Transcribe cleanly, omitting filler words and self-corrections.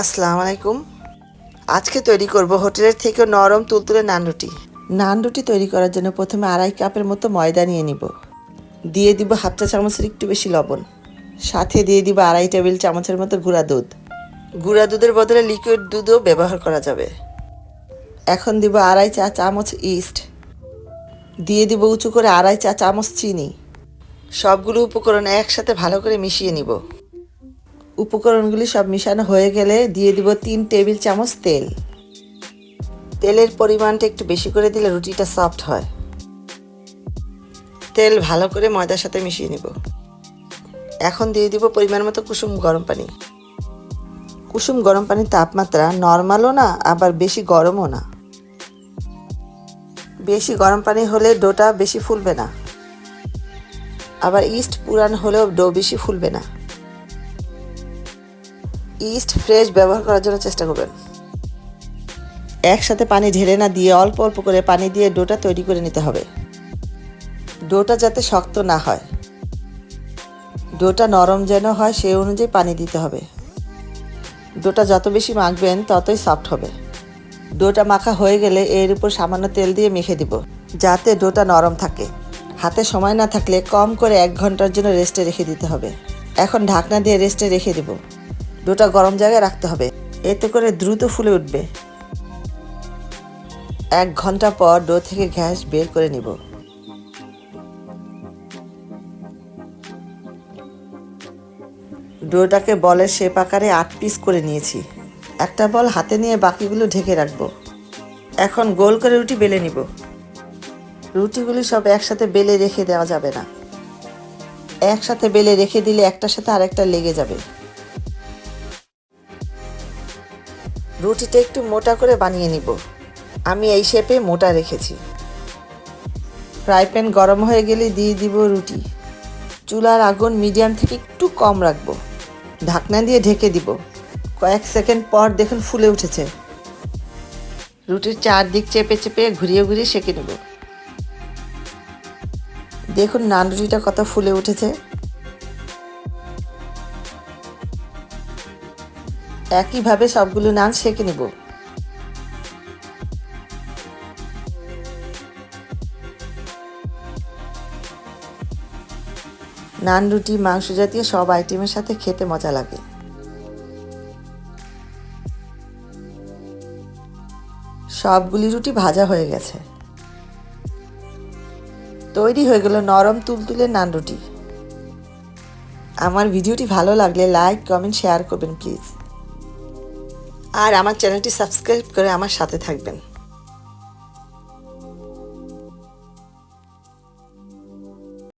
আসসালামু আলাইকুম। আজকে তৈরি করব হোটেলের থেকেও নরম তুলতুলে নান রুটি। নান রুটি তৈরি করার জন্য প্রথমে 2.5 কাপের মতো ময়দা নিয়ে নিব। দিয়ে দিব হাফ চা চামচের একটু বেশি লবণ। সাথে দিয়ে দিব 2.5 টেবিল চামচের মতো গুঁড়া দুধ। গুঁড়া দুধের বদলে লিকুইড দুধও ব্যবহার করা যাবে। এখন দিব 2.5 চা চামচ ইস্ট। দিয়ে দিব উঁচু করে 2.5 চা চামচ চিনি। সবগুলো উপকরণ একসাথে ভালো করে মিশিয়ে নিব। উপকরণগুলি সব মিশানো হয়ে গেলে দিয়ে দিব 3 টেবিল চামচ তেল। তেলের পরিমাণটা একটু বেশি করে দিলে রুটিটা সফট হয়। তেল ভালো করে ময়দার সাথে মিশিয়ে নিব। এখন দিয়ে দিব পরিমাণ মতো কুসুম গরম পানি। কুসুম গরম পানির তাপমাত্রা নর্মালও না, আবার বেশি গরমও না। বেশি গরম পানি হলে ডোটা বেশি ফুলবে না, আবার ইস্ট পুরান হলেও ডো বেশি ফুলবে না। ইস্ট ফ্রেশ ব্যবহার করার জন্য চেষ্টা করবেন। একসাথে পানি ঢেলে না দিয়ে অল্প অল্প করে পানি দিয়ে ডোটা তৈরি করে নিতে হবে। ডোটা যাতে শক্ত না হয়, ডোটা নরম যেন হয় সেই অনুযায়ী পানি দিতে হবে। ডোটা যত বেশি মাখবেন ততই সফট হবে। ডোটা মাখা হয়ে গেলে এর উপর সামান্য তেল দিয়ে মেখে দিব, যাতে ডোটা নরম থাকে। হাতে সময় না থাকলে কম করে 1 ঘন্টার জন্য রেস্টে রেখে দিতে হবে। এখন ঢাকনা দিয়ে রেস্টে রেখে দেব। ডোটা গরম জায়গায় রাখতে হবে, এতে করে দ্রুত ফুলে উঠবে। 1 ঘন্টা পর ডো থেকে গ্যাস বের করে নিব। ডোটাকে বলের শেপ আকারে 8 পিস করে নিয়েছি। একটা বল হাতে নিয়ে বাকিগুলো ঢেকে রাখবো। এখন গোল করে রুটি বেলে নিব। রুটিগুলি সব একসাথে বেলে রেখে দেওয়া যাবে না। একসাথে বেলে রেখে দিলে একটার সাথে আরেকটা লেগে যাবে। রুটিটা একটু মোটা করে বানিয়ে নিব। আমি এই শেপে মোটা রেখেছি। ফ্রাই প্যান গরম হয়ে গেলে দিয়ে দিব রুটি। চুলার আগুন মিডিয়াম থেকে একটু কম রাখবো। ঢাকনা দিয়ে ঢেকে দিব। কয়েক সেকেন্ড পর দেখুন ফুলে উঠেছে। রুটির চারদিক চেপে চেপে ঘুরিয়ে ঘুরিয়ে সেঁকে নেব। দেখুন নান রুটিটা কত ফুলে উঠেছে। একইভাবে সবগুলো নান সেঁকে নেব। নান রুটি মাংস জাতীয় সব আইটেমের সাথে খেতে মজা লাগে। সবগুলি রুটি ভাজা হয়ে গেছে। তৈরি হয়ে গেল নরম তুলতুলে নান রুটি। আমার ভিডিওটি ভালো লাগলে লাইক, কমেন্ট, শেয়ার করবেন প্লিজ। আর আমার চ্যানেলটি সাবস্ক্রাইব করে আমার সাথে থাকবেন।